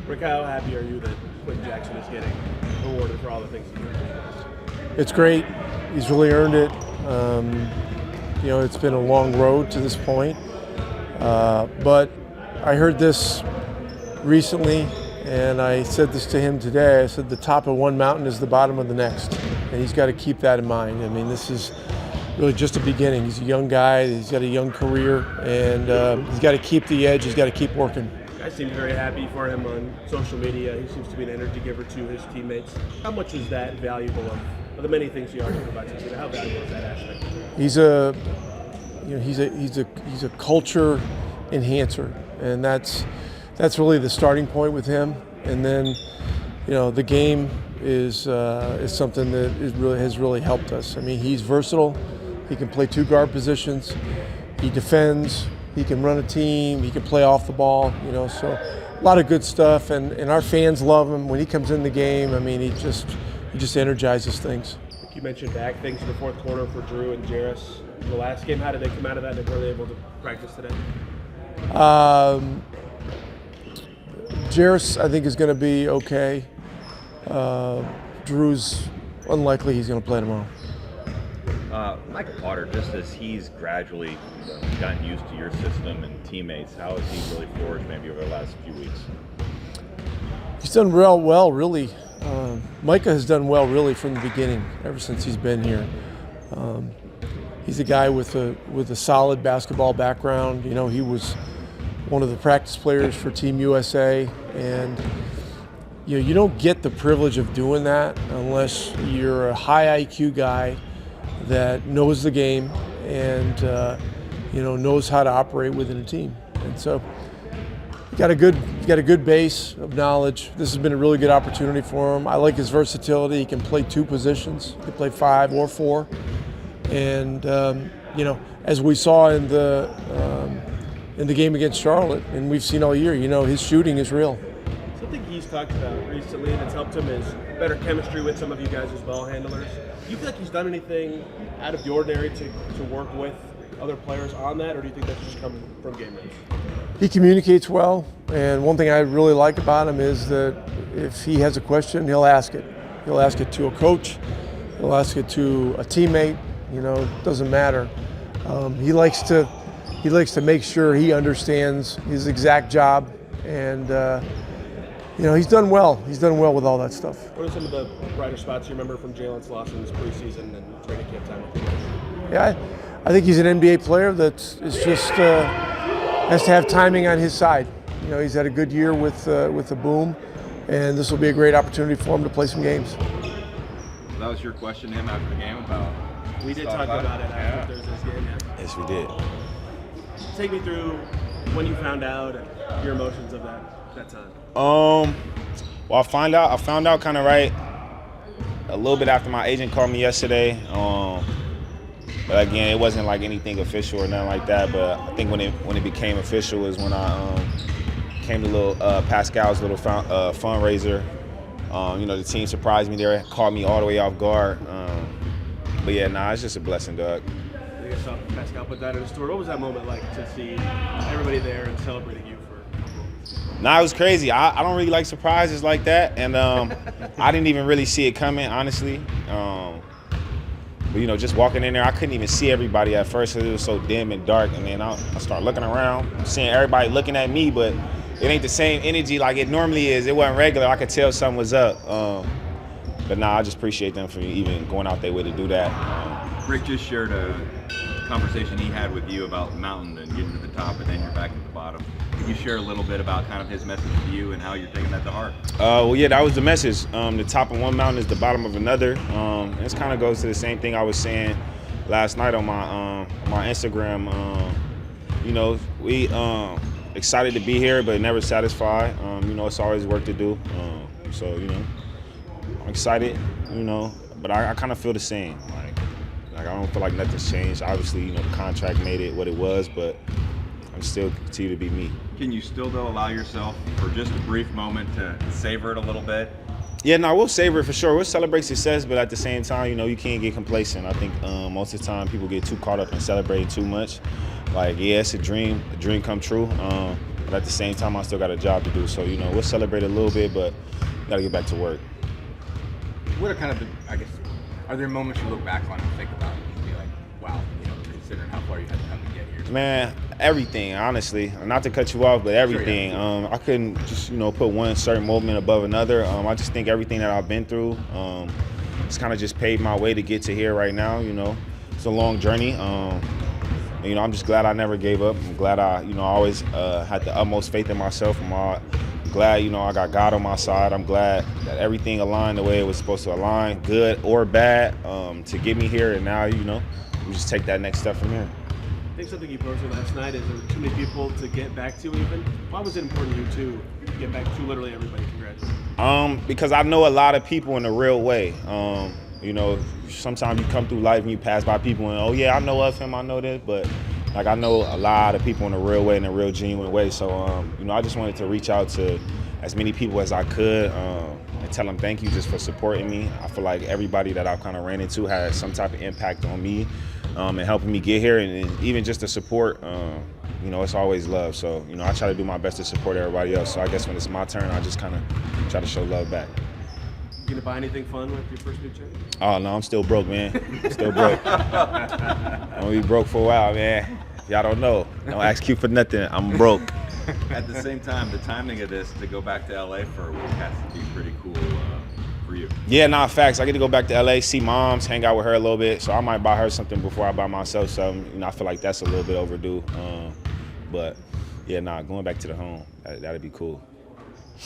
Rick, how happy are you that Quenton Jackson is getting rewarded for all the things he's doing? It's great. He's really earned it. It's been a long road to this point. But I heard this recently, and I said this to him today. I said the top of one mountain is the bottom of the next, and he's got to keep that in mind. I mean, this is really just a beginning. He's a young guy. He's got a young career, and he's got to keep the edge. He's got to keep working. I seem very happy for him on social media. He seems to be an energy giver to his teammates. How much is that valuable of the many things he already provides? How valuable is that aspect? He's a culture enhancer, and that's really the starting point with him. And then, the game is something that has really helped us. I mean, he's versatile. He can play two guard positions. He defends. He can run a team. He can play off the ball. So a lot of good stuff. And our fans love him when he comes in the game. I mean, he just energizes things. You mentioned back things in the fourth quarter for Drew and Jairus. In the last game, how did they come out of that? Were they able to practice today? Jairus, I think, is going to be okay. Drew's unlikely he's going to play tomorrow. Michael Potter, just as he's gradually gotten used to your system and teammates, how has he really flourished maybe over the last few weeks? He's done real well, really. Micah has done well, really, from the beginning, ever since he's been here. He's a guy with a solid basketball background. He was one of the practice players for Team USA, and you don't get the privilege of doing that unless you're a high IQ guy that knows the game and knows how to operate within a team. And so you got a good base of knowledge. This has been a really good opportunity for him. I like his versatility. He can play two positions. He can play 5 or 4. And as we saw in the game against Charlotte, and we've seen all year, his shooting is real. Something he's talked about recently that's helped him is better chemistry with some of you guys as ball handlers. Do you feel like he's done anything out of the ordinary to work with other players on that, or do you think that's just come from game reps? He communicates well, and one thing I really like about him is that if he has a question, he'll ask it. He'll ask it to a coach. He'll ask it to a teammate. It doesn't matter. He likes to make sure he understands his exact job, and he's done well. He's done well with all that stuff. What are some of the brighter spots you remember from Jalen Slosson's preseason and training camp time with you guys? Yeah, I think he's an NBA player that is just has to have timing on his side. He's had a good year with the Boom, and this will be a great opportunity for him to play some games. That was your question to him after the game about. We did talk about it after Thursday's game. Yeah. Yes, we did. Take me through when you found out and your emotions of that time. Well, I found out kind of right a little bit after my agent called me yesterday. But again, it wasn't like anything official or nothing like that. But I think when it became official was when I came to little Pascal's little fundraiser. The team surprised me there, caught me all the way off guard. But yeah, it's just a blessing, Doug. I saw Pascal put that in a story. What was that moment like to see everybody there and celebrating you for? It was crazy. I don't really like surprises like that, and I didn't even really see it coming, honestly. But just walking in there, I couldn't even see everybody at first because it was so dim and dark. And then I started looking around, seeing everybody looking at me, but it ain't the same energy like it normally is. It wasn't regular. I could tell something was up. But I just appreciate them for even going out their way to do that. Rick just shared a conversation he had with you about the mountain and getting to the top, and then you're back at the bottom. Can you share a little bit about kind of his message to you and how you're taking that to heart? Well, yeah, that was the message. The top of one mountain is the bottom of another. This kind of goes to the same thing I was saying last night on my Instagram. We excited to be here, but never satisfied. It's always work to do. I'm excited, but I kind of feel the same. Like I don't feel like nothing's changed. Obviously, the contract made it what it was, but I'm still continue to be me. Can you still, though, allow yourself for just a brief moment to savor it a little bit? Yeah, we'll savor it for sure. We'll celebrate success, but at the same time, you can't get complacent. I think most of the time people get too caught up in celebrating too much. Like, yeah, it's a dream come true. but at the same time, I still got a job to do. So, you know, we'll celebrate a little bit, but got to get back to work. What are kind of the, I guess, are there moments you look back on and think about and be like, wow, you know, considering how far you had to come to get here? Man, everything, honestly. Not to cut you off, but everything. Sure, yeah. I couldn't just, you know, put one certain moment above another. I just think everything that I've been through, it's kind of just paved my way to get to here right now, you know. It's a long journey. You know, I'm just glad I never gave up. I'm glad I, you know, always had the utmost faith in myself. I'm glad, you know, I got God on my side. I'm glad that everything aligned the way it was supposed to align, good or bad, to get me here. And now, you know, we just take that next step from here. I think something you posted last night is there were too many people to get back to even. Why was it important to you to get back to literally everybody? Congrats. Because I know a lot of people in a real way. You know, sometimes you come through life and you pass by people and, oh yeah, I know of him, I know this, but like I know a lot of people in a real way, in a real genuine way. So, you know, I just wanted to reach out to as many people as I could and tell them thank you just for supporting me. I feel like everybody that I've kind of ran into had some type of impact on me and helping me get here, and even just the support, you know, it's always love. So, you know, I try to do my best to support everybody else. So I guess when it's my turn, I just kind of try to show love back. You gonna buy anything fun with your first new check? Oh, no, I'm still broke, man. Still broke. I'm gonna be broke for a while, man. Y'all don't know. Don't ask Q for nothing. I'm broke. At the same time, the timing of this to go back to LA for a week has to be pretty cool for you. Yeah, nah, facts. I get to go back to LA, see moms, hang out with her a little bit. So I might buy her something before I buy myself something. You know, I feel like that's a little bit overdue. But yeah, nah, going back to the home, that'd be cool.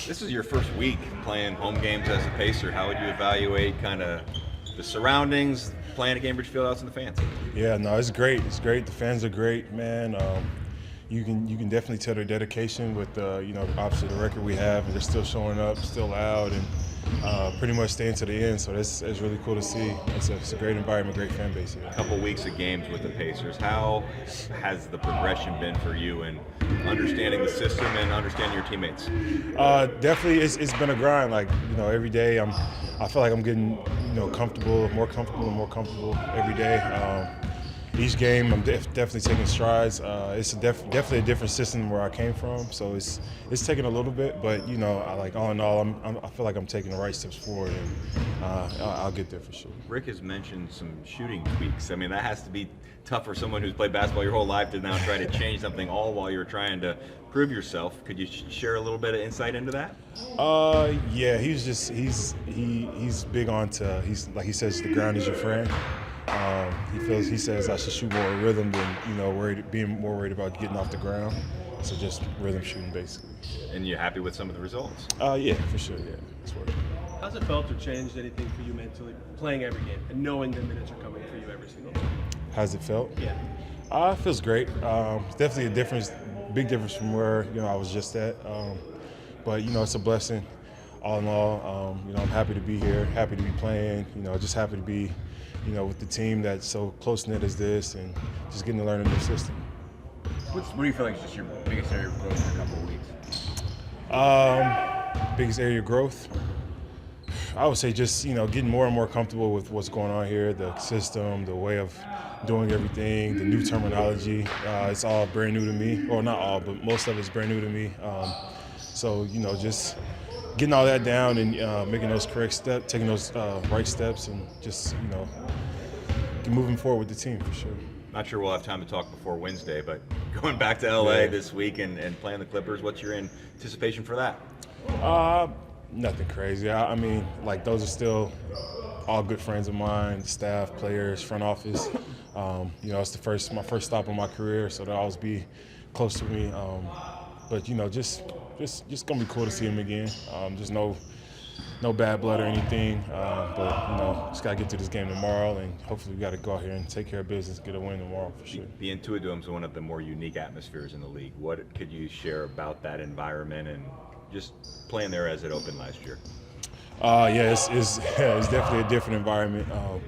This is your first week playing home games as a Pacer. How would you evaluate kind of the surroundings, playing at Cambridge Fieldhouse and the fans? Yeah, no, it's great. It's great. The fans are great, man. You can definitely tell their dedication with you know, obviously the record we have, and they're still showing up, still loud, and pretty much staying to the end. So that's really cool to see. It's a great environment, great fan base here. A couple weeks of games with the Pacers. How has the progression been for you in understanding the system and understanding your teammates? Definitely, it's been a grind. Like, you know, every day I feel like I'm getting, you know, more comfortable every day. Each game, I'm definitely taking strides. It's definitely a different system where I came from, so it's taking a little bit, but you know, all in all, I feel like I'm taking the right steps forward, and I'll get there for sure. Rick has mentioned some shooting tweaks. I mean, that has to be tough for someone who's played basketball your whole life to now try to change something all while you're trying to prove yourself. Could you share a little bit of insight into that? Yeah, he's big on like he says, the ground is your friend. He says I should shoot more rhythm than, you know, being more worried about getting off the ground. So just rhythm shooting, basically. And you happy with some of the results? Yeah, for sure. Yeah, it's working. How's it felt or changed anything for you mentally, playing every game and knowing the minutes are coming for you every single time? How's it felt? Yeah. It feels great. Definitely big difference from where, you know, I was just at. But you know, it's a blessing. All in all, you know, I'm happy to be here, happy to be playing. You know, just happy to be, you know, with the team that's so close-knit as this, and just getting to learn a new system. What do you feel like is just your biggest area of growth in a couple of weeks? Biggest area of growth? I would say just, you know, getting more and more comfortable with what's going on here, the system, the way of doing everything, the new terminology. It's all brand new to me. Well, not all, but most of it's brand new to me. So, you know, just getting all that down and making those correct steps, taking those right steps, and just, you know, moving forward with the team for sure. Not sure we'll have time to talk before Wednesday, but going back to LA this week and playing the Clippers, what's your anticipation for that? Nothing crazy. I mean, like, those are still all good friends of mine, staff, players, front office. You know, it's my first stop in my career, so they'll always be close to me. But you know, just gonna be cool to see him again. Just no bad blood or anything. But you know, just gotta get to this game tomorrow, and hopefully we gotta go out here and take care of business, get a win tomorrow for sure. The Intuit Dome is one of the more unique atmospheres in the league. What could you share about that environment and just playing there as it opened last year? Yeah, it's definitely a different environment. A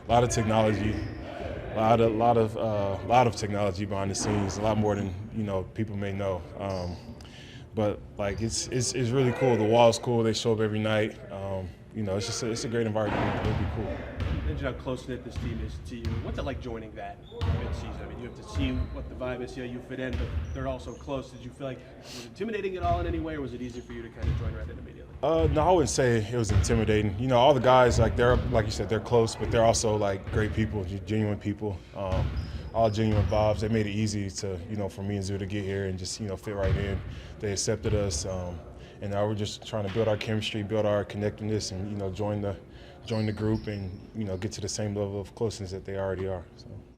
lot of technology, a lot of technology behind the scenes. A lot more than, you know, people may know. But like it's really cool. The wall's cool. They show up every night. You know, it's a great environment. It'll be cool. mentioned how close-knit this team is to you. What's it like joining that mid-season? I mean, you have to see what the vibe is, see how you fit in, but they're all so close. Did you feel like it was intimidating at all in any way, or was it easy for you to kind of join right in immediately? No, I wouldn't say it was intimidating. You know, all the guys, like you said, they're close, but they're also like great people, genuine people, all genuine vibes. They made it easy to, for me and Zoo to get here and just, fit right in. They accepted us, and now we're just trying to build our chemistry, build our connectedness, and join the group and get to the same level of closeness that they already are. So.